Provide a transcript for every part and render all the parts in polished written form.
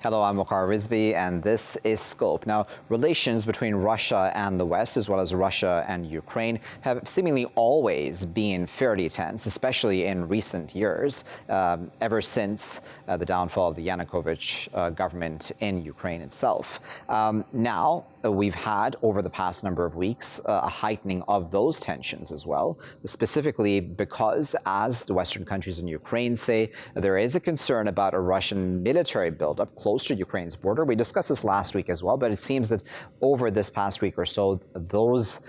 Hello, I'm Waqar Rizvi, and this is Scope. Now, relations between Russia and the West, as well as Russia and Ukraine, have seemingly always been fairly tense, especially in recent years, ever since the downfall of the Yanukovych government in Ukraine itself. Now, we've had, over the past number of weeks, a heightening of those tensions as well, specifically because, as the Western countries in Ukraine say, there is a concern about a Russian military buildup close to Ukraine's border. We discussed this last week as well, but it seems that over this past week or so, those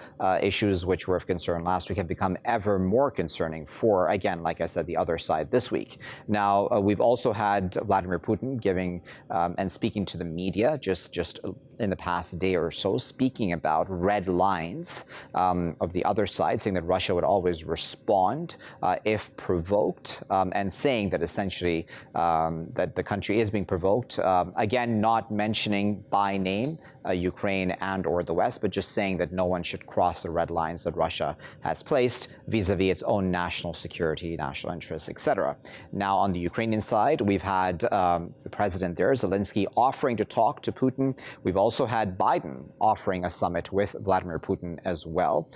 issues which were of concern last week have become ever more concerning for, again, like I said, the other side this week. Now, we've also had Vladimir Putin giving and speaking to the media just in the past day or so, speaking about red lines of the other side, saying that Russia would always respond if provoked, and saying that essentially that the country is being provoked. Again, not mentioning by name Ukraine and or the West, but just saying that no one should cross the red lines that Russia has placed vis-a-vis its own national security, national interests, etc. Now, on the Ukrainian side, we've had the president there, Zelensky, offering to talk to Putin. We've also had Biden offering a summit with Vladimir Putin as well.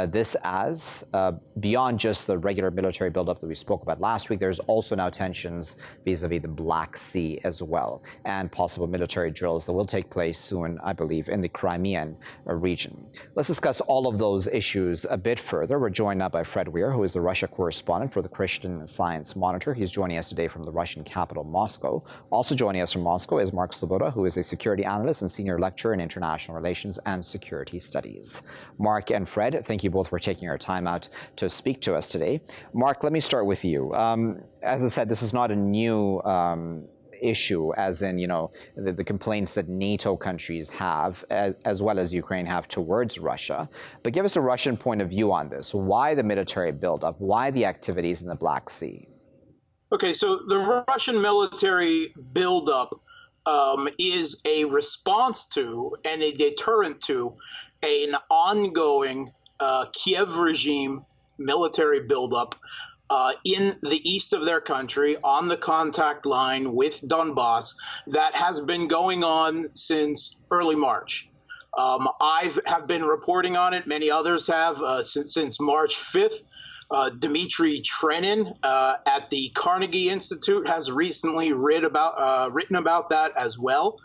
This as beyond just the regular military buildup that we spoke about last week, there's also now tensions vis-a-vis the Black Sea as well, and possible military drills that will take place soon, I believe, in the Crimean region. Let's discuss all of those issues a bit further. We're joined now by Fred Weir, who is the Russia correspondent for the Christian Science Monitor. He's joining us today from the Russian capital, Moscow. Also joining us from Moscow is Mark Sleboda, who is a security analyst and senior lecturer in international relations and security studies. Mark and Fred, thank you both for taking your time out to speak to us today. Mark, let me start with you. As I said, this is not a new issue, as in, the complaints that NATO countries have, as well as Ukraine have towards Russia. But give us a Russian point of view on this. Why the military buildup? Why the activities in the Black Sea? Okay, so the Russian military buildup is a response to and a deterrent to an ongoing Kiev regime military buildup in the east of their country, on the contact line with Donbass, that has been going on since early March. I have been reporting on it. Many others have since March 5th. Dmitry Trenin at the Carnegie Institute has recently written about that as well,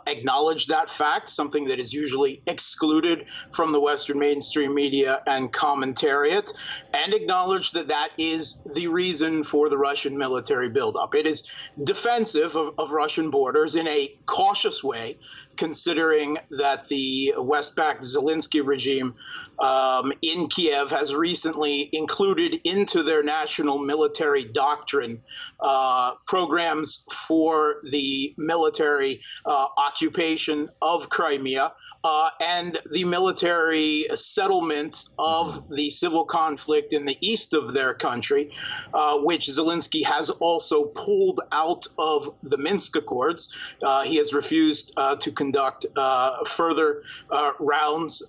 acknowledged that fact, something that is usually excluded from the Western mainstream media and commentariat, and acknowledged that that is the reason for the Russian military buildup. It is defensive of Russian borders in a cautious way, considering that the West-backed Zelensky regime in Kiev has recently included into their national military doctrine programs for the military occupation of Crimea and the military settlement of the civil conflict in the east of their country, which Zelensky has also pulled out of the Minsk Accords. He has refused to conduct further rounds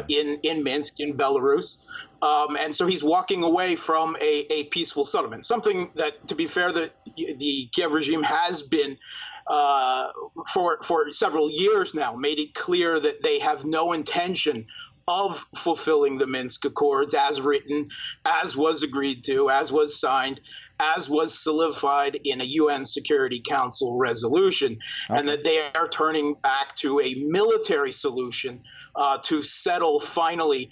in Minsk, in Belarus. And so he's walking away from a peaceful settlement, something that, to be fair, the Kiev regime has been for several years now, made it clear that they have no intention of fulfilling the Minsk Accords as written, as was agreed to, as was signed, as was solidified in a UN Security Council resolution, and that they are turning back to a military solution to settle finally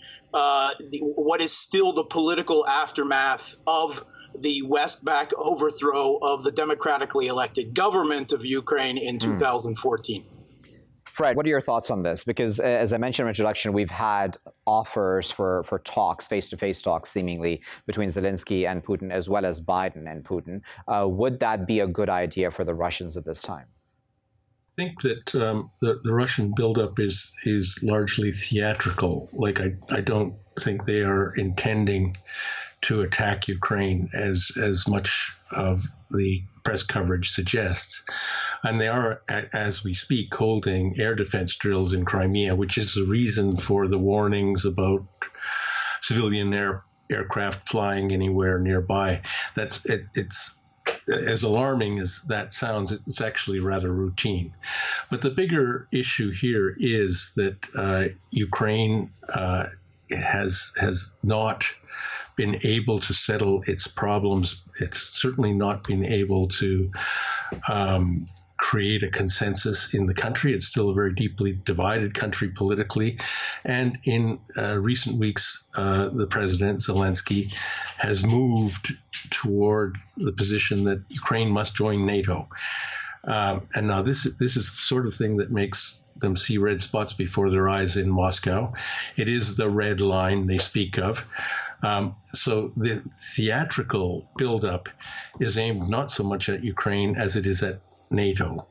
what is still the political aftermath of the West-backed overthrow of the democratically elected government of Ukraine in 2014. Fred, what are your thoughts on this? Because as I mentioned in my introduction, we've had offers for talks, face-to-face talks, seemingly, between Zelensky and Putin, as well as Biden and Putin. Would that be a good idea for the Russians at this time? I think that the Russian buildup is largely theatrical. Like, I don't think they are intending to attack Ukraine as much of the press coverage suggests. And they are, as we speak, holding air defense drills in Crimea, which is the reason for the warnings about civilian aircraft flying anywhere nearby. It's as alarming as that sounds, it's actually rather routine. But the bigger issue here is that Ukraine has not been able to settle its problems. It's certainly not been able to create a consensus in the country. It's still a very deeply divided country politically. And in recent weeks, the president, Zelensky, has moved toward the position that Ukraine must join NATO. And now this is the sort of thing that makes them see red spots before their eyes in Moscow. It is the red line they speak of. So the theatrical buildup is aimed not so much at Ukraine as it is at NATO.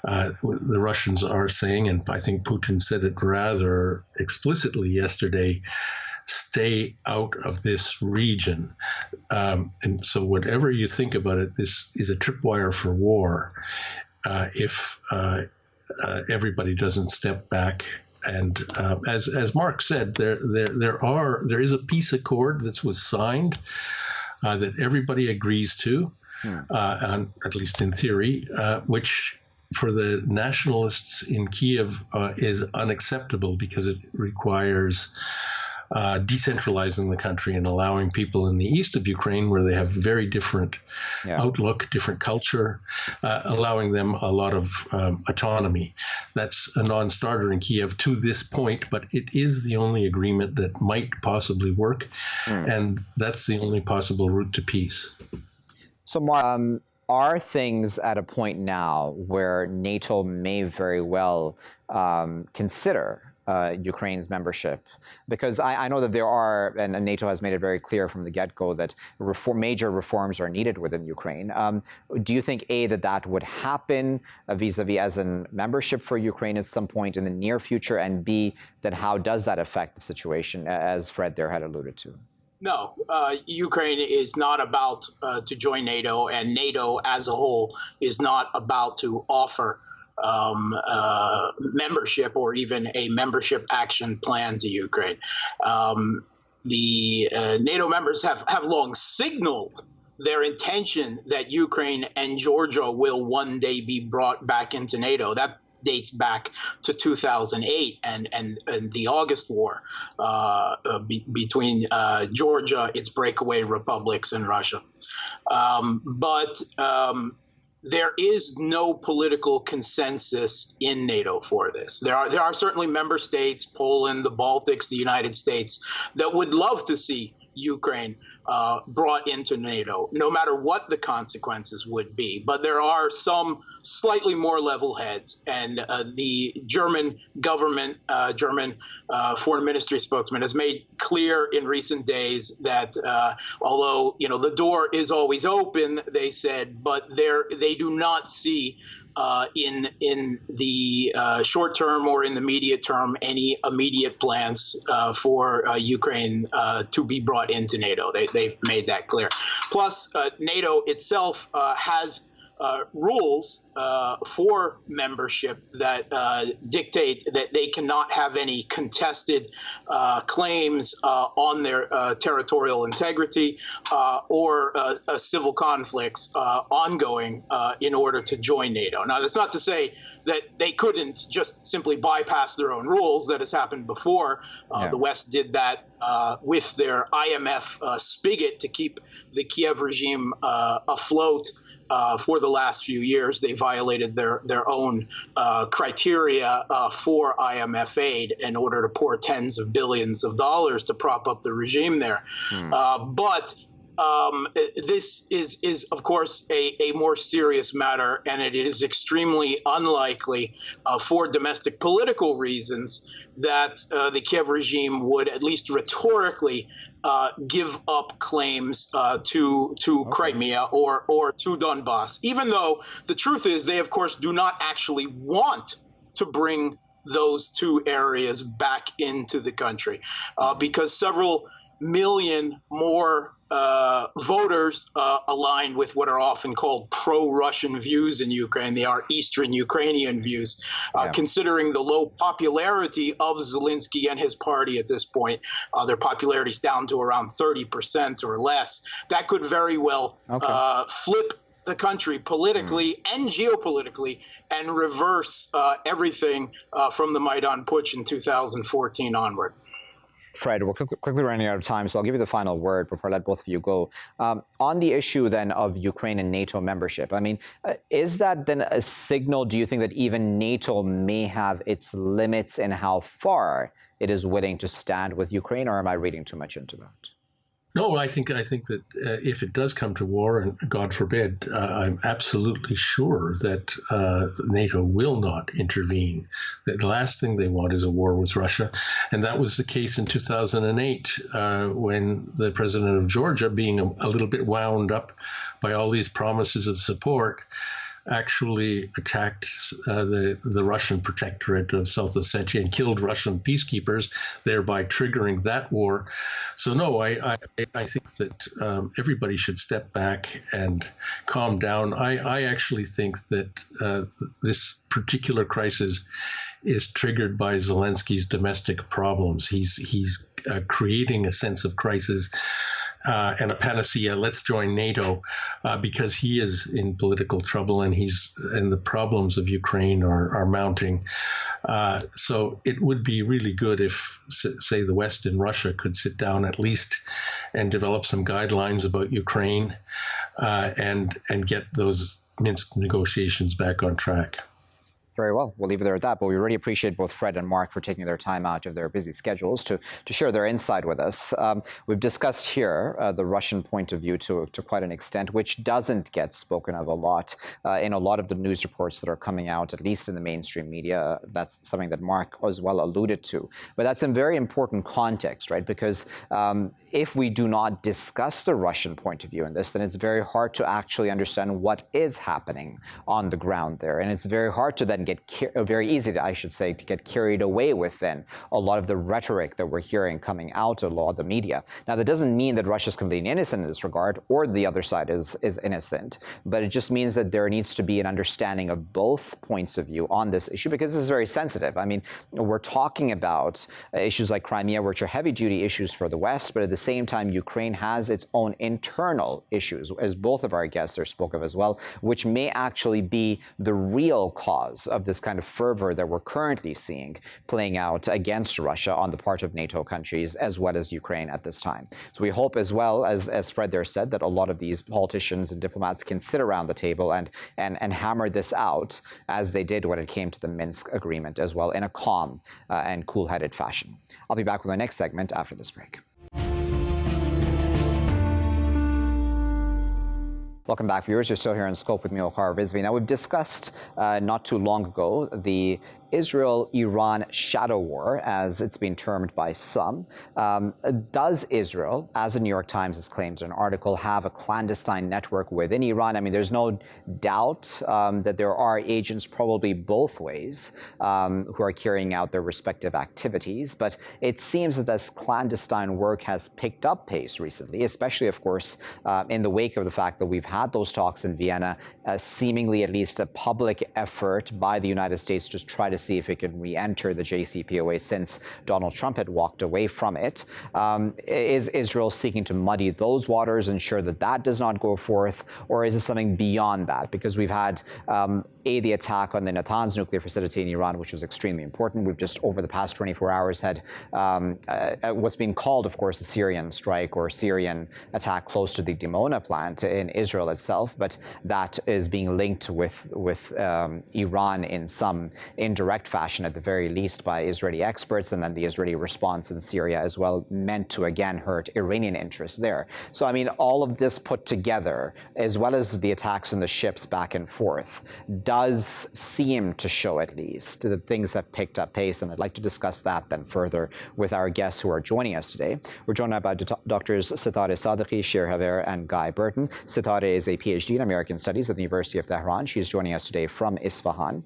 The Russians are saying, and I think Putin said it rather explicitly yesterday, stay out of this region. And so whatever you think about it, this is a tripwire for war if everybody doesn't step back. And as Mark said, there is a peace accord that was signed that everybody agrees to, at least in theory, which for the nationalists in Kiev is unacceptable because it requires decentralizing the country and allowing people in the east of Ukraine, where they have very different outlook, different culture, allowing them a lot of autonomy. That's a non-starter in Kiev to this point, but it is the only agreement that might possibly work, and that's the only possible route to peace. So, Mark, are things at a point now where NATO may very well consider Ukraine's membership? Because I know that there are, and NATO has made it very clear from the get-go that major reforms are needed within Ukraine. Do you think, A, that would happen vis-a-vis as in membership for Ukraine at some point in the near future, and B, then how does that affect the situation, as Fred there had alluded to? No, Ukraine is not about to join NATO, and NATO as a whole is not about to offer membership or even a membership action plan to Ukraine. The NATO members have long signaled their intention that Ukraine and Georgia will one day be brought back into NATO. That dates back to 2008 and the August War between Georgia, its breakaway republics, and Russia. But there is no political consensus in NATO for this. There are certainly member states, Poland, the Baltics, the United States, that would love to see Ukraine brought into NATO, no matter what the consequences would be. But there are some slightly more level heads, and the German government, German foreign ministry spokesman has made clear in recent days that although the door is always open, they said, but they do not see in the short term or in the immediate term any immediate plans for Ukraine to be brought into NATO. They've made that clear. Plus, NATO itself has rules for membership that dictate that they cannot have any contested claims on their territorial integrity or civil conflicts ongoing in order to join NATO. Now, that's not to say that they couldn't just simply bypass their own rules. That has happened before. The West did that with their IMF spigot to keep the Kiev regime afloat. For the last few years, they violated their own criteria for IMF aid in order to pour tens of billions of dollars to prop up the regime there. But this is, of course, a more serious matter, and it is extremely unlikely for domestic political reasons that the Kiev regime would, at least rhetorically, give up claims to Crimea or to Donbass, even though the truth is they, of course, do not actually want to bring those two areas back into the country because several million more voters aligned with what are often called pro-Russian views in Ukraine. They are Eastern Ukrainian views. Considering the low popularity of Zelensky and his party at this point, their popularity is down to around 30% or less. That could very well flip the country politically and geopolitically and reverse everything from the Maidan Putsch in 2014 onward. Fred, we're quickly running out of time, so I'll give you the final word before I let both of you go. On the issue then of Ukraine and NATO membership, I mean, is that then a signal, do you think, that even NATO may have its limits in how far it is willing to stand with Ukraine, or am I reading too much into that? No, I think that if it does come to war, and God forbid, I'm absolutely sure that NATO will not intervene. The last thing they want is a war with Russia, and that was the case in 2008 when the president of Georgia, being a little bit wound up by all these promises of support, actually attacked the Russian protectorate of South Ossetia and killed Russian peacekeepers, thereby triggering that war. So no, I think that everybody should step back and calm down. I actually think that this particular crisis is triggered by Zelensky's domestic problems. He's creating a sense of crisis and a panacea. Let's join NATO because he is in political trouble, and the problems of Ukraine are mounting. So it would be really good if, say, the West and Russia could sit down at least and develop some guidelines about Ukraine and get those Minsk negotiations back on track. Very well. We'll leave it there at that. But we really appreciate both Fred and Mark for taking their time out of their busy schedules to share their insight with us. We've discussed here the Russian point of view to quite an extent, which doesn't get spoken of a lot in a lot of the news reports that are coming out, at least in the mainstream media. That's something that Mark as well alluded to. But that's in very important context, right? Because if we do not discuss the Russian point of view in this, then it's very hard to actually understand what is happening on the ground there. And it's very hard to then very easy, I should say, to get carried away with then a lot of the rhetoric that we're hearing coming out of a lot of the media. Now, that doesn't mean that Russia's completely innocent in this regard, or the other side is innocent, but it just means that there needs to be an understanding of both points of view on this issue, because this is very sensitive. I mean, we're talking about issues like Crimea, which are heavy-duty issues for the West, but at the same time, Ukraine has its own internal issues, as both of our guests are spoke of as well, which may actually be the real cause of this kind of fervor that we're currently seeing playing out against Russia on the part of NATO countries as well as Ukraine at this time. So we hope as well, as Fred there said, that a lot of these politicians and diplomats can sit around the table and hammer this out as they did when it came to the Minsk agreement as well, in a calm and cool-headed fashion. I'll be back with our next segment after this break. Welcome back, viewers. You're still here in Scope with me, Waqar Rizvi. Now, we've discussed not too long ago the Israel-Iran shadow war, as it's been termed by some. Does Israel, as the New York Times has claimed in an article, have a clandestine network within Iran? I mean, there's no doubt that there are agents probably both ways who are carrying out their respective activities, but it seems that this clandestine work has picked up pace recently, especially, of course, in the wake of the fact that we've had those talks in Vienna, seemingly at least a public effort by the United States to try to see if it can re-enter the JCPOA since Donald Trump had walked away from it. Is Israel seeking to muddy those waters, ensure that that does not go forth, or is it something beyond that? Because we've had the attack on the Natanz nuclear facility in Iran, which was extremely important. We've just, over the past 24 hours, had what's been called, of course, a Syrian strike or Syrian attack close to the Dimona plant in Israel itself, but that is being linked with Iran in some indirect fashion, at the very least, by Israeli experts, and then the Israeli response in Syria as well, meant to again hurt Iranian interests there. So, I mean, all of this put together, as well as the attacks on the ships back and forth, does seem to show at least that things have picked up pace, and I'd like to discuss that then further with our guests who are joining us today. We're joined by Doctors Setareh, Sadiqi, Shir, Hever, and Guy Burton. Setareh is a PhD in American Studies at the University of Tehran. She's joining us today from Isfahan.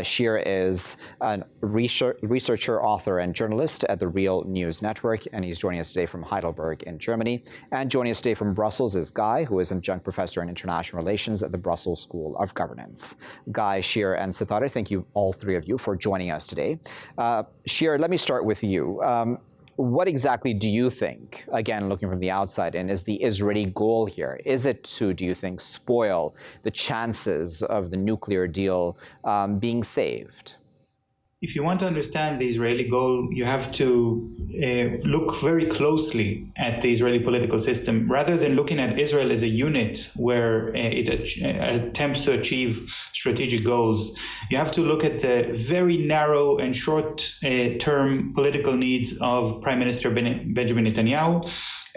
Shir is a researcher, author, and journalist at the Real News Network, and he's joining us today from Heidelberg in Germany. And joining us today from Brussels is Guy, who is an adjunct professor in international relations at the Brussels School of Governance. Guy, Shir, and Setareh, thank you, all three of you, for joining us today. Shir, let me start with you. what exactly do you think, again, looking from the outside in, is the Israeli goal here? Is it to, do you think, spoil the chances of the nuclear deal being saved? If you want to understand the Israeli goal, you have to look very closely at the Israeli political system. Rather than looking at Israel as a unit where it attempts to achieve strategic goals, you have to look at the very narrow and short-term political needs of Prime Minister Benjamin Netanyahu.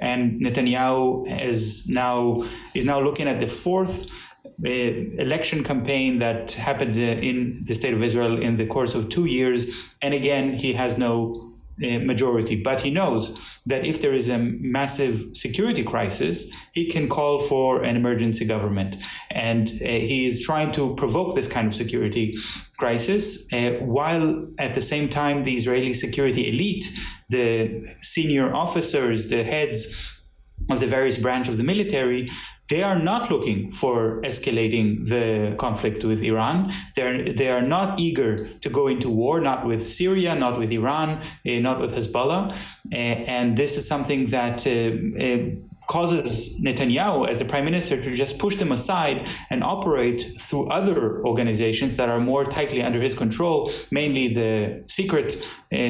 And Netanyahu is now looking at the fourth election campaign that happened in the state of Israel in the course of 2 years. And again, he has no majority. But he knows that if there is a massive security crisis, he can call for an emergency government. And he is trying to provoke this kind of security crisis, while at the same time, the Israeli security elite, the senior officers, the heads of the various branches of the military, they are not looking for escalating the conflict with Iran. They are not eager to go into war, not with Syria, not with Iran, not with Hezbollah. And this is something that causes Netanyahu, as the prime minister, to just push them aside and operate through other organizations that are more tightly under his control, mainly the secret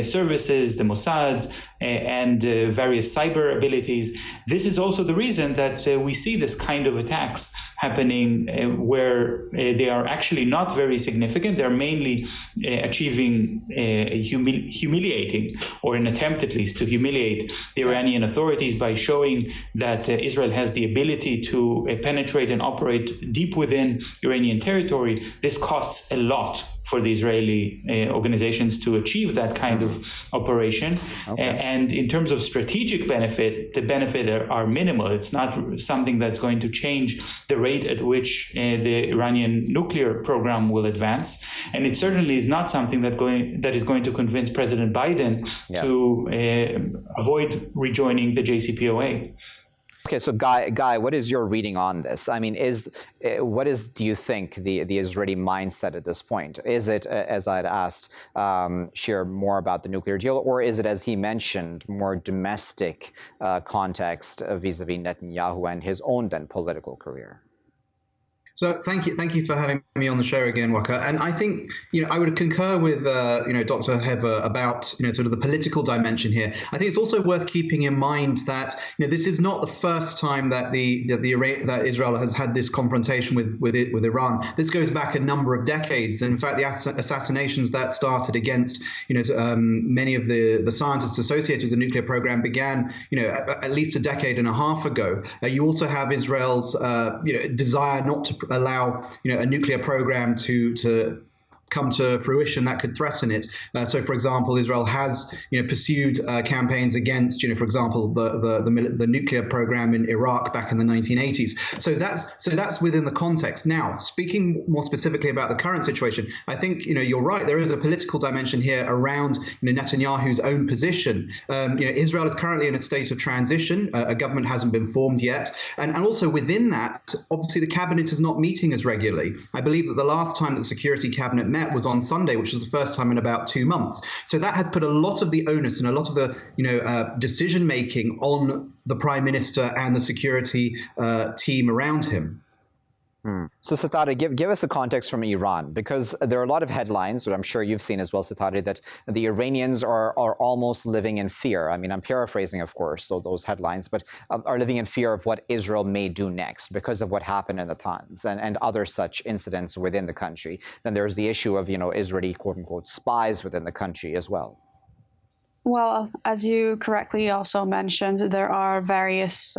services, the Mossad, and various cyber abilities. This is also the reason that we see this kind of attacks happening where they are actually not very significant. They're mainly achieving humiliating, or an attempt at least to humiliate the Iranian authorities by showing that Israel has the ability to penetrate and operate deep within Iranian territory. This costs a lot for the Israeli organizations to achieve that kind of operation. Okay. And in terms of strategic benefit, the benefit are minimal. It's not something that's going to change the rate at which the Iranian nuclear program will advance. And it certainly is not something that is going to convince President Biden to avoid rejoining the JCPOA. Okay, so Guy, what is your reading on this? I mean, do you think the Israeli mindset at this point? Is it, as I had asked Shir, more about the nuclear deal, or is it, as he mentioned, more domestic context vis-a-vis Netanyahu and his own then political career? So thank you for having me on the show again, Waqar. And I think I would concur with Dr. Hever about sort of the political dimension here. I think it's also worth keeping in mind that this is not the first time that that Israel has had this confrontation with Iran. This goes back a number of decades. And in fact, the assassinations that started against many of the scientists associated with the nuclear program began at least a decade and a half ago. You also have Israel's desire not to allow a nuclear program to come to fruition that could threaten it. So, for example, Israel has pursued campaigns against, for example, the nuclear program in Iraq back in the 1980s. So that's within the context. Now, speaking more specifically about the current situation, I think you're right. There is a political dimension here around Netanyahu's own position. Israel is currently in a state of transition. A government hasn't been formed yet, and also within that, obviously, the cabinet is not meeting as regularly. I believe that the last time that the Security Cabinet met was on Sunday, which was the first time in about 2 months. So that has put a lot of the onus and a lot of the decision making on the Prime Minister and the security team around him. So, Setareh, give us a context from Iran, because there are a lot of headlines that I'm sure you've seen as well, Setareh, that the Iranians are almost living in fear. I mean, I'm paraphrasing, of course, those headlines, but are living in fear of what Israel may do next because of what happened in the Natanz and other such incidents within the country. Then there's the issue of, Israeli, quote-unquote, spies within the country as well. Well, as you correctly also mentioned, there are various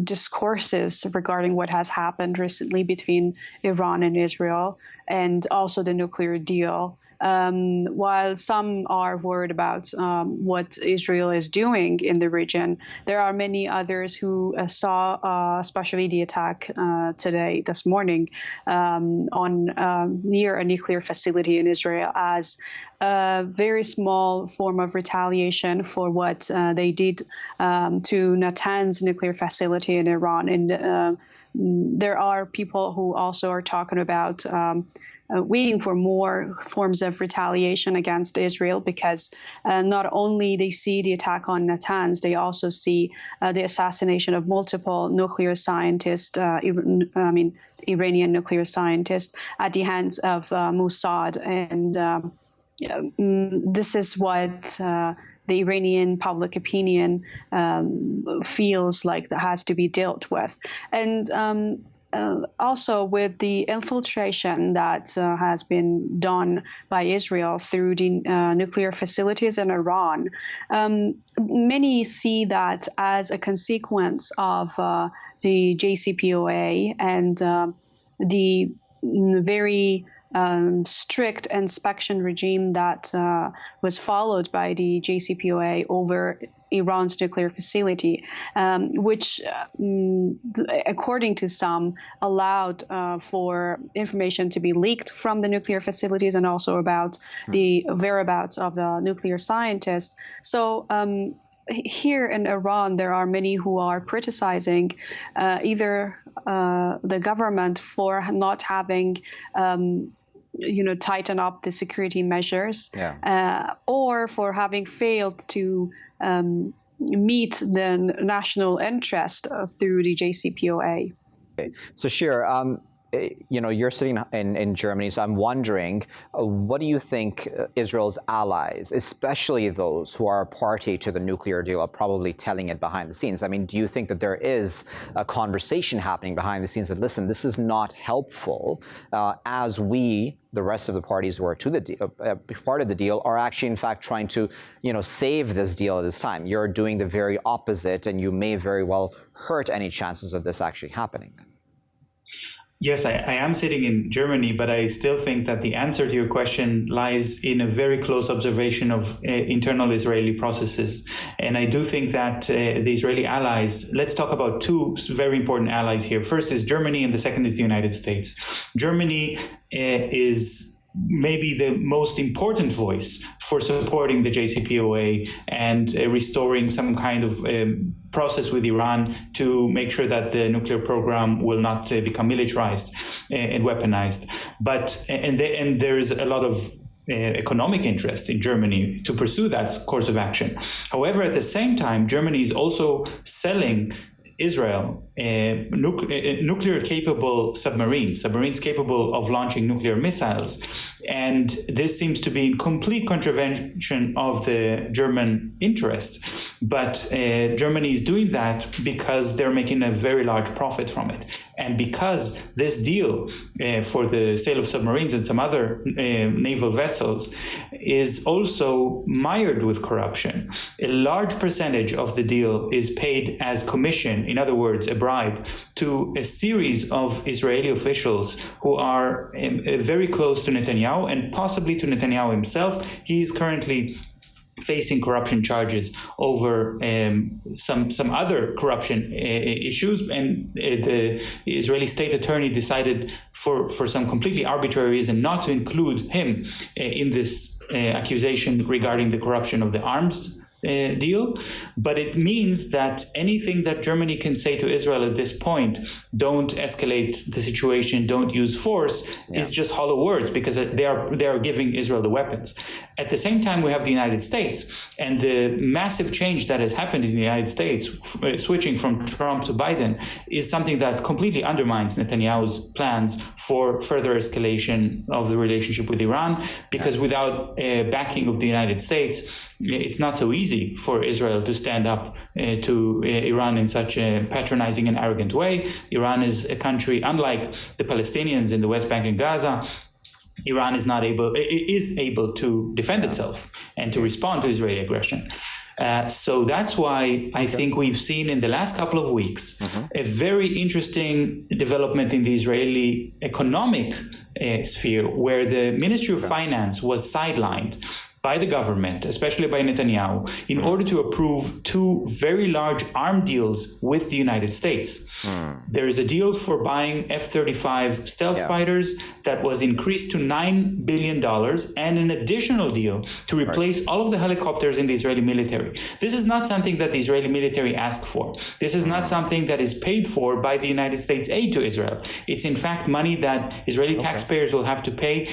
discourses regarding what has happened recently between Iran and Israel, and also the nuclear deal. While some are worried about what Israel is doing in the region, there are many others who saw, especially the attack this morning, near a nuclear facility in Israel, as a very small form of retaliation for what they did to Natanz nuclear facility in Iran. And there are people who also are talking about waiting for more forms of retaliation against Israel, because not only they see the attack on Natanz, they also see the assassination of multiple nuclear scientists, Iranian nuclear scientists, at the hands of Mossad. And this is what the Iranian public opinion feels like that has to be dealt with. And also with the infiltration that has been done by Israel through the nuclear facilities in Iran, many see that as a consequence of the JCPOA and the very strict inspection regime that was followed by the JCPOA over Iran's nuclear facility, which, according to some, allowed for information to be leaked from the nuclear facilities and also about the whereabouts of the nuclear scientists. So here in Iran, there are many who are criticizing either the government for not having tighten up the security measures, or for having failed to meet the national interest through the JCPOA. Okay. So Shir, you're sitting in Germany, so I'm wondering, what do you think Israel's allies, especially those who are a party to the nuclear deal, are probably telling it behind the scenes? I mean, do you think that there is a conversation happening behind the scenes that, listen, this is not helpful, as we, the rest of the parties who are to the deal, part of the deal, are actually, in fact, trying to, save this deal at this time? You're doing the very opposite, and you may very well hurt any chances of this actually happening. Yes, I am sitting in Germany, but I still think that the answer to your question lies in a very close observation of internal Israeli processes. And I do think that the Israeli allies, let's talk about two very important allies here. First is Germany, and the second is the United States. Germany is maybe the most important voice for supporting the JCPOA and restoring some kind of process with Iran to make sure that the nuclear program will not become militarized and weaponized. But and there is a lot of economic interest in Germany to pursue that course of action. However, at the same time, Germany is also selling Israel nuclear-capable submarines capable of launching nuclear missiles. And this seems to be in complete contravention of the German interest. But Germany is doing that because they're making a very large profit from it. And because this deal for the sale of submarines and some other naval vessels is also mired with corruption, a large percentage of the deal is paid as commission, in other words, a bribe, to a series of Israeli officials who are very close to Netanyahu and possibly to Netanyahu himself. He is currently facing corruption charges over some other corruption issues, and the Israeli state attorney decided for some completely arbitrary reason not to include him in this accusation regarding the corruption of the arms deal. But it means that anything that Germany can say to Israel at this point, don't escalate the situation, don't use force, is just hollow words, because they are giving Israel the weapons. At the same time, we have the United States, and the massive change that has happened in the United States, switching from Trump to Biden, is something that completely undermines Netanyahu's plans for further escalation of the relationship with Iran, because without backing of the United States, it's not so easy for Israel to stand up to Iran in such a patronizing and arrogant way. Iran is a country, unlike the Palestinians in the West Bank and Gaza. Iran is able to defend itself and to respond to Israeli aggression. So that's why I think we've seen in the last couple of weeks a very interesting development in the Israeli economic sphere, where the Ministry of Finance was sidelined by the government, especially by Netanyahu, in order to approve two very large arm deals with the United States. There is a deal for buying F-35 stealth fighters that was increased to $9 billion, and an additional deal to replace all of the helicopters in the Israeli military. This is not something that the Israeli military asked for. This is not something that is paid for by the United States aid to Israel. It's in fact money that Israeli taxpayers will have to pay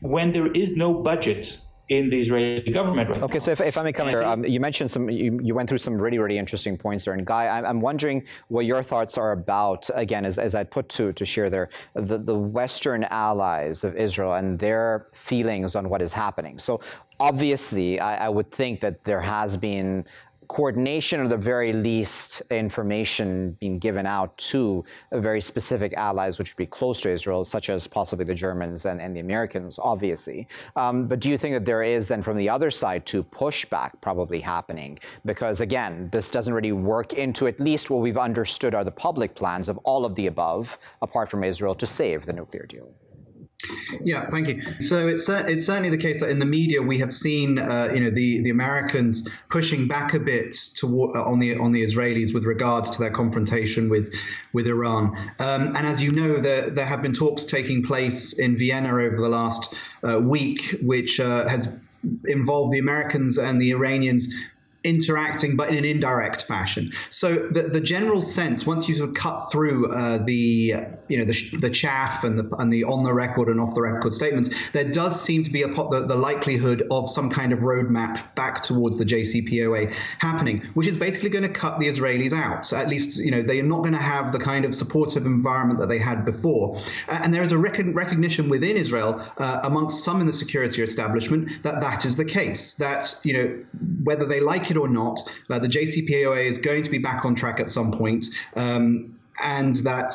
when there is no budget in the Israeli government right now. Okay, so if I may come here, you mentioned you went through some really, really interesting points there. And Guy, I'm wondering what your thoughts are about, again, as I put to Shir there, the Western allies of Israel and their feelings on what is happening. So obviously, I would think that there has been coordination, or the very least information being given out to very specific allies which would be close to Israel, such as possibly the Germans and the Americans, obviously. But do you think that there is then from the other side too pushback probably happening? Because again, this doesn't really work into at least what we've understood are the public plans of all of the above, apart from Israel, to save the nuclear deal. Yeah, thank you. So it's certainly the case that in the media we have seen, the Americans pushing back a bit on the Israelis with regards to their confrontation with Iran. And as you know, there have been talks taking place in Vienna over the last week, which has involved the Americans and the Iranians interacting, but in an indirect fashion. So the general sense, once you sort of cut through the chaff and the on the record and off the record statements, there does seem to be the likelihood of some kind of roadmap back towards the JCPOA happening, which is basically going to cut the Israelis out. At least, they are not going to have the kind of supportive environment that they had before. And there is a recognition within Israel, amongst some in the security establishment, that is the case. That whether they like it or not, the JCPOA is going to be back on track at some point, and that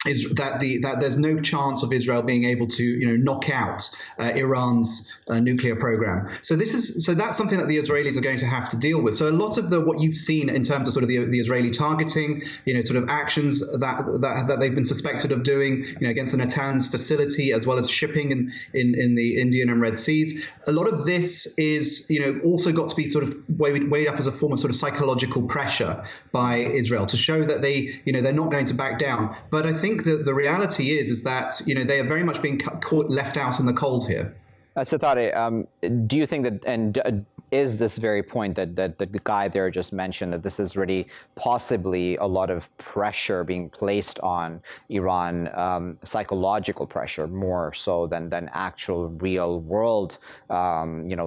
that there's no chance of Israel being able to knock out Iran's nuclear program. So that's something that the Israelis are going to have to deal with. So a lot of what you've seen in terms of sort of the Israeli targeting, sort of actions that they've been suspected of doing, against the Natanz facility, as well as shipping in the Indian and Red Seas. A lot of this is also got to be sort of weighed up as a form of sort of psychological pressure by Israel to show that they're not going to back down. But I think that the reality is that they are very much being left out in the cold here. Setareh, do you think that, and is this very point that the guy there just mentioned, that this is really possibly a lot of pressure being placed on Iran, psychological pressure more so than actual real world,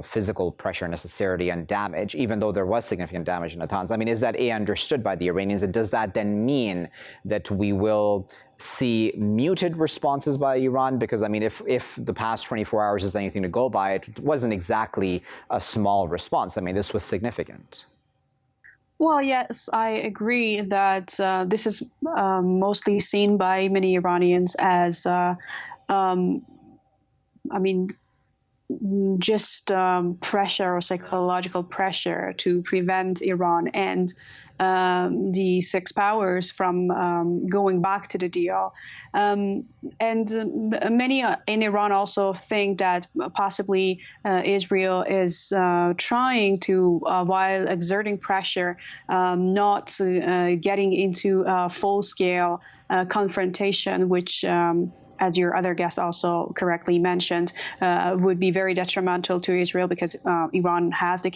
physical pressure necessarily and damage, even though there was significant damage in Natanz? I mean, is that understood by the Iranians? And does that then mean that we will see muted responses by Iran? Because I mean, if the past 24 hours is anything to go by, it wasn't exactly a small response. I mean, this was significant. Well, yes, I agree that this is mostly seen by many Iranians as, just pressure or psychological pressure to prevent Iran and the six powers from going back to the deal. And many in Iran also think that possibly Israel is trying to, while exerting pressure, not getting into a full-scale confrontation, which as your other guest also correctly mentioned, would be very detrimental to Israel because Iran has the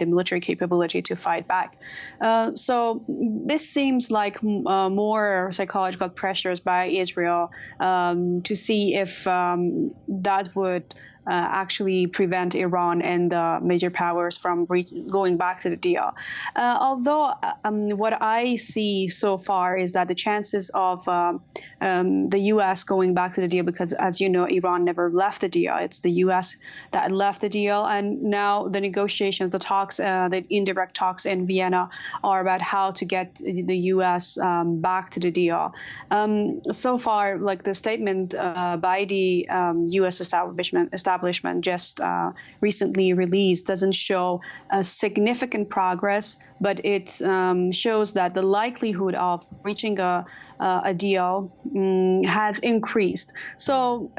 military capability to fight back. So this seems like more psychological pressures by Israel to see if that would actually prevent Iran and the major powers from going back to the deal. Although what I see so far is that the chances of the U.S. going back to the deal, because as you know, Iran never left the deal. It's the U.S. that left the deal. And now the negotiations, the talks, the indirect talks in Vienna are about how to get the U.S. back to the deal. So far, like the statement by the U.S. establishment establishment just recently released doesn't show a significant progress, but it shows that the likelihood of reaching a deal has increased. So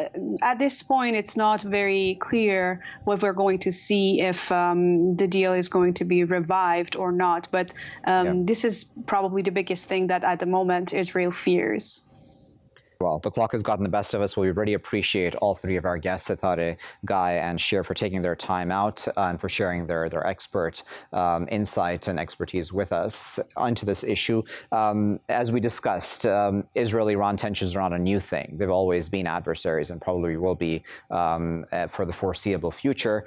at this point, it's not very clear what we're going to see if the deal is going to be revived or not. But this is probably the biggest thing that at the moment Israel fears. Well, the clock has gotten the best of us. We really appreciate all three of our guests, Setareh, Guy, and Shir, for taking their time out and for sharing their expert insight and expertise with us onto this issue. As we discussed, Israel-Iran tensions are not a new thing. They've always been adversaries and probably will be for the foreseeable future.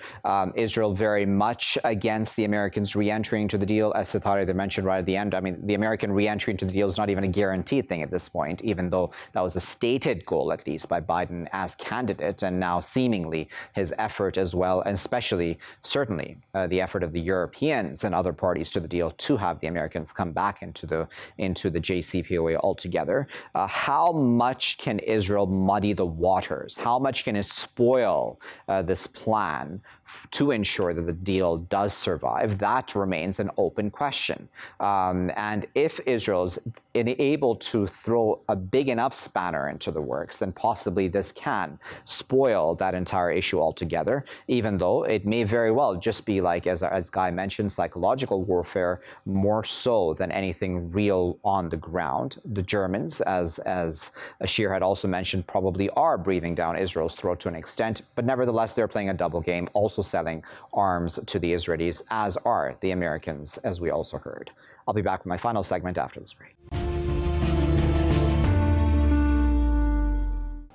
Israel very much against the Americans re-entering into the deal, as Setareh mentioned right at the end. I mean, the American re-entry into the deal is not even a guaranteed thing at this point, even though that was a stated goal, at least, by Biden as candidate, and now seemingly his effort as well, and especially, certainly, the effort of the Europeans and other parties to the deal to have the Americans come back into the JCPOA altogether. How much can Israel muddy the waters? How much can it spoil this plan to ensure that the deal does survive? That remains an open question. And if Israel is able to throw a big enough spanner into the works, then possibly this can spoil that entire issue altogether, even though it may very well just be like, as Guy mentioned, psychological warfare more so than anything real on the ground. The Germans, as Shir had also mentioned, probably are breathing down Israel's throat to an extent, but nevertheless, they're playing a double game, also selling arms to the Israelis, as are the Americans, as we also heard. I'll be back with my final segment after this break.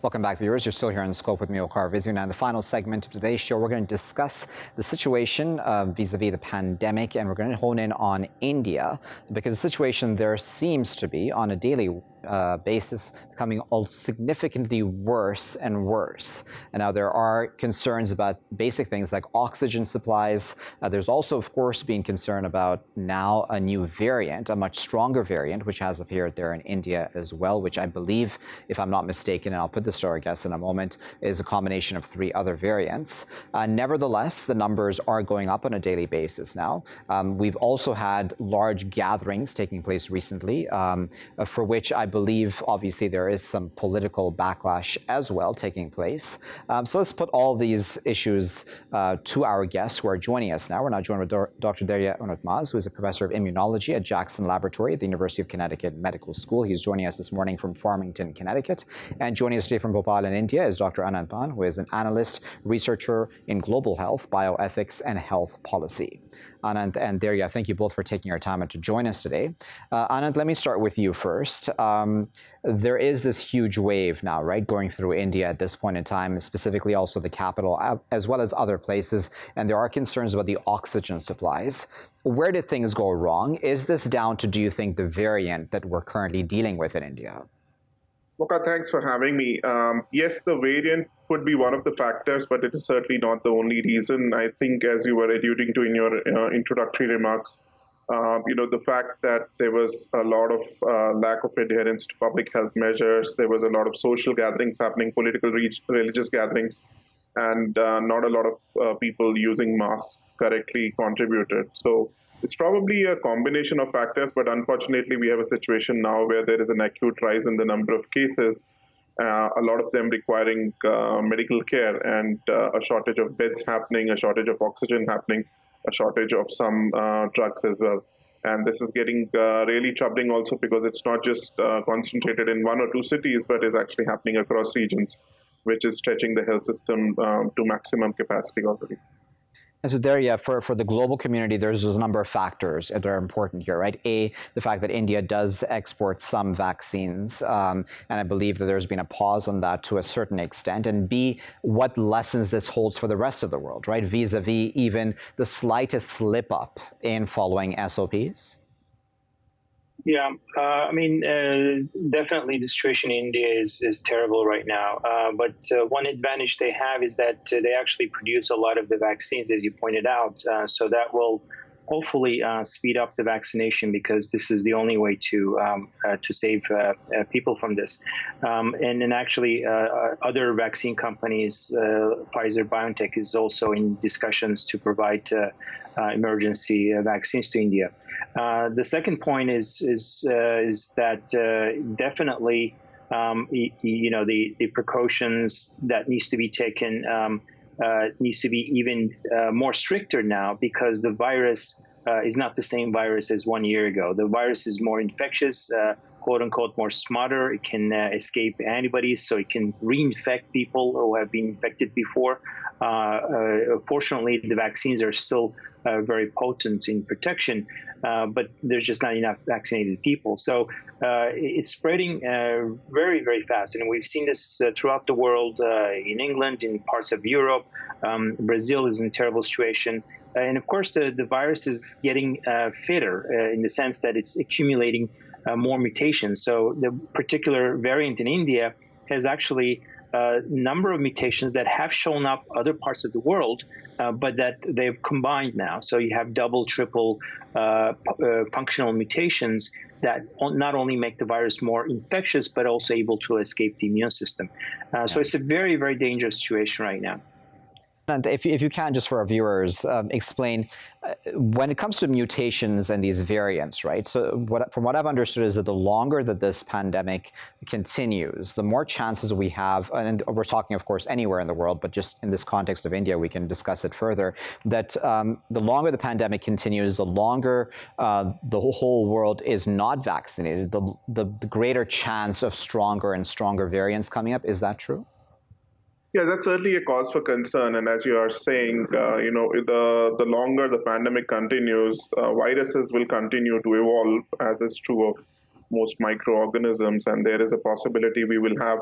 Welcome back, viewers. You're still here on Scope with me, Waqar Rizvi. Now, in the final segment of today's show, we're going to discuss the situation vis-a-vis the pandemic, and we're going to hone in on India, because the situation there seems to be, on a daily basis, becoming significantly worse and worse. And now there are concerns about basic things like oxygen supplies. There's also, of course, being concern about now a new variant, a much stronger variant, which has appeared there in India as well, which I believe, if I'm not mistaken, and I'll put this to our guests in a moment, is a combination of 3 other variants. Nevertheless, the numbers are going up on a daily basis now. We've also had large gatherings taking place recently, for which I believe, obviously, there is some political backlash as well taking place. So let's put all these issues to our guests who are joining us now. We're now joined with Dr. Derya Unutmaz, who is a professor of immunology at Jackson Laboratory at the University of Connecticut Medical School. He's joining us this morning from Farmington, Connecticut. And joining us today from Bhopal in India is Dr. Anant Bhan, who is an analyst, researcher in global health, bioethics, and health policy. Anant and Derya, thank you both for taking your time to join us today. Anant, let me start with you first. There is this huge wave now, right, going through India at this point in time, specifically also the capital, as well as other places, and there are concerns about the oxygen supplies. Where did things go wrong? Is this down to, do you think, the variant that we're currently dealing with in India? Waqar, thanks for having me. Yes, the variant could be one of the factors, but it is certainly not the only reason. I think, as you were alluding to in your introductory remarks, the fact that there was a lot of lack of adherence to public health measures, there was a lot of social gatherings happening, political, religious gatherings, and not a lot of people using masks correctly contributed. So it's probably a combination of factors, but unfortunately, we have a situation now where there is an acute rise in the number of cases, a lot of them requiring medical care, and a shortage of beds happening, a shortage of oxygen happening, a shortage of some drugs as well. And this is getting really troubling also because it's not just concentrated in 1 or 2 cities, but is actually happening across regions, which is stretching the health system to maximum capacity already. And so there, yeah, for the global community, there's a number of factors that are important here, right? A, the fact that India does export some vaccines, and I believe that there's been a pause on that to a certain extent. And B, what lessons this holds for the rest of the world, right? Vis-a-vis even the slightest slip up in following SOPs? Yeah, definitely the situation in India is terrible right now. But one advantage they have is that they actually produce a lot of the vaccines, as you pointed out. So that will hopefully speed up the vaccination, because this is the only way to save people from this. And then actually other vaccine companies, Pfizer, BioNTech is also in discussions to provide emergency vaccines to India. The second point is that definitely the precautions that needs to be taken needs to be even more stricter now, because the virus is not the same virus as 1 year ago. The virus is more infectious, quote unquote, more smarter. It can escape antibodies, so it can reinfect people who have been infected before. Fortunately, the vaccines are still very potent in protection, but there's just not enough vaccinated people. So it's spreading very, very fast. And we've seen this throughout the world, in England, in parts of Europe. Brazil is in a terrible situation. And of course, the virus is getting fitter in the sense that it's accumulating more mutations. So the particular variant in India has actually a number of mutations that have shown up other parts of the world, but that they've combined now. So you have double, triple functional mutations that not only make the virus more infectious, but also able to escape the immune system. So it's a very, very dangerous situation right now. And if you can, just for our viewers, explain, when it comes to mutations and these variants, right? So from what I've understood is that the longer that this pandemic continues, the more chances we have, and we're talking, of course, anywhere in the world, but just in this context of India, we can discuss it further, that the longer the pandemic continues, the longer the whole world is not vaccinated, the greater chance of stronger and stronger variants coming up. Is that true? Yeah, that's certainly a cause for concern. And as you are saying, the longer the pandemic continues, viruses will continue to evolve, as is true of most microorganisms. And there is a possibility we will have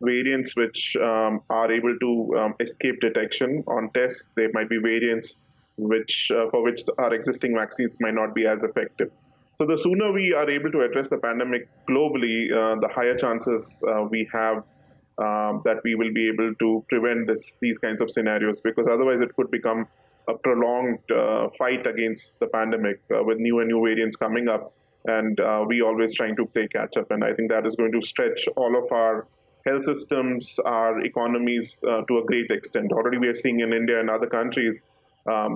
variants which are able to escape detection on tests. There might be variants for which our existing vaccines might not be as effective. So the sooner we are able to address the pandemic globally, the higher chances we have that we will be able to prevent these kinds of scenarios, because otherwise it could become a prolonged fight against the pandemic with new and new variants coming up, and we always trying to play catch up. And I think that is going to stretch all of our health systems, our economies to a great extent. Already we are seeing in India and other countries,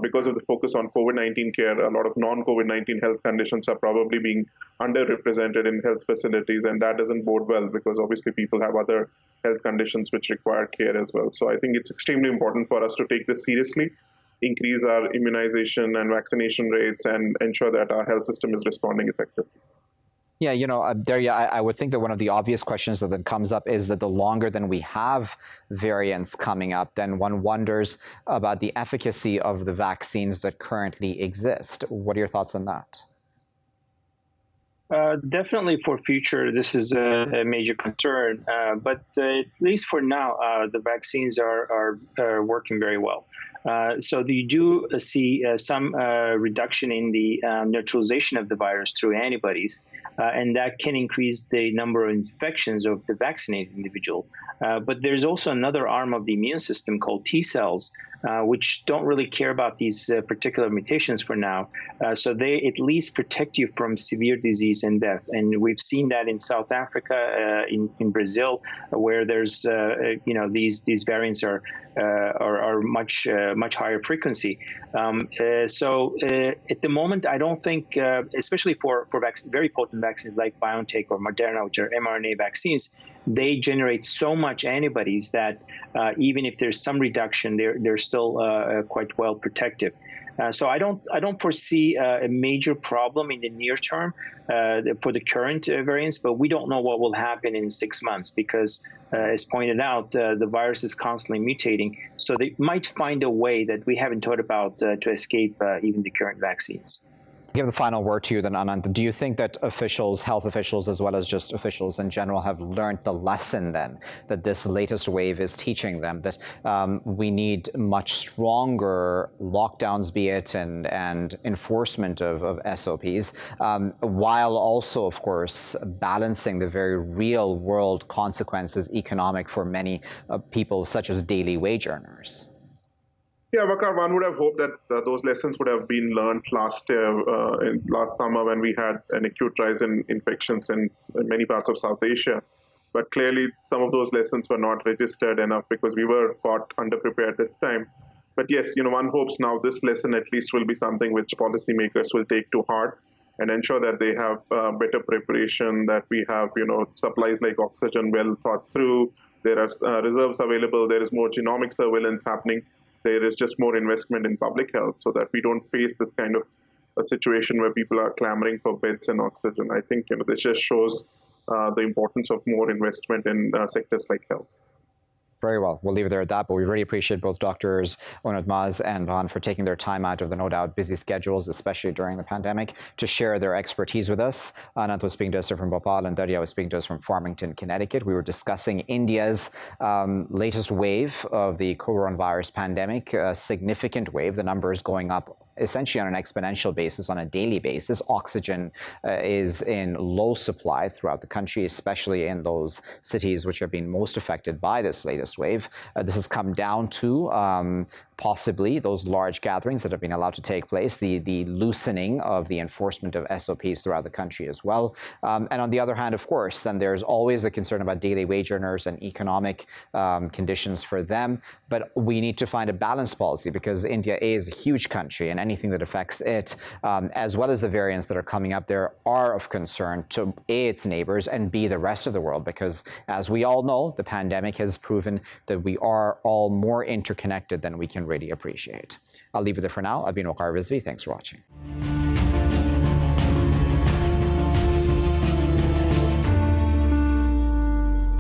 because of the focus on COVID-19 care, a lot of non-COVID-19 health conditions are probably being underrepresented in health facilities, and that doesn't bode well, because obviously people have other health conditions which require care as well. So I think it's extremely important for us to take this seriously, increase our immunization and vaccination rates, and ensure that our health system is responding effectively. Yeah, Derya, I would think that one of the obvious questions that then comes up is that the longer then we have variants coming up, then one wonders about the efficacy of the vaccines that currently exist. What are your thoughts on that? Definitely for future, this is a major concern. But at least for now, the vaccines are working very well. So you do see some reduction in the neutralization of the virus through antibodies, and that can increase the number of infections of the vaccinated individual. But there's also another arm of the immune system called T cells, which don't really care about these particular mutations for now. So they at least protect you from severe disease and death. And we've seen that in South Africa, in Brazil, where there's these variants are much higher frequency. So at the moment, I don't think, especially for very potent vaccines like BioNTech or Moderna, which are mRNA vaccines, they generate so much antibodies that even if there's some reduction, they're still quite well protective. So I don't foresee a major problem in the near term for the current variants, but we don't know what will happen in 6 months because, as pointed out, the virus is constantly mutating. So they might find a way that we haven't thought about to escape even the current vaccines. Give the final word to you then, Anant. Do you think that officials, health officials, as well as just officials in general, have learned the lesson then that this latest wave is teaching them, that we need much stronger lockdowns, be it, and enforcement of SOPs, while also, of course, balancing the very real world consequences, economic for many people, such as daily wage earners? Yeah, Waqar, one would have hoped that those lessons would have been learned last summer when we had an acute rise in infections in many parts of South Asia. But clearly, some of those lessons were not registered enough because we were caught underprepared this time. But yes, one hopes now this lesson at least will be something which policymakers will take to heart and ensure that they have better preparation, that we have, supplies like oxygen well thought through. There are reserves available. There is more genomic surveillance happening. There is just more investment in public health so that we don't face this kind of a situation where people are clamoring for beds and oxygen. I think, this just shows the importance of more investment in sectors like health. Very well. We'll leave it there at that, but we really appreciate both Doctors Unutmaz and Bhan for taking their time out of the no doubt busy schedules, especially during the pandemic, to share their expertise with us. Anant was speaking to us from Bhopal and Derya was speaking to us from Farmington, Connecticut. We were discussing India's latest wave of the coronavirus pandemic, a significant wave. The numbers going up essentially on an exponential basis, on a daily basis. Oxygen is in low supply throughout the country, especially in those cities which have been most affected by this latest wave. This has come down to possibly those large gatherings that have been allowed to take place, the loosening of the enforcement of SOPs throughout the country as well. And on the other hand, of course, then there's always a concern about daily wage earners and economic conditions for them. But we need to find a balanced policy because India is a huge country and anything that affects it, as well as the variants that are coming up there, are of concern to A, its neighbors, and B, the rest of the world, because as we all know, the pandemic has proven that we are all more interconnected than we can really appreciate. I'll leave it there for now. I've been Waqar Rizvi. Thanks for watching.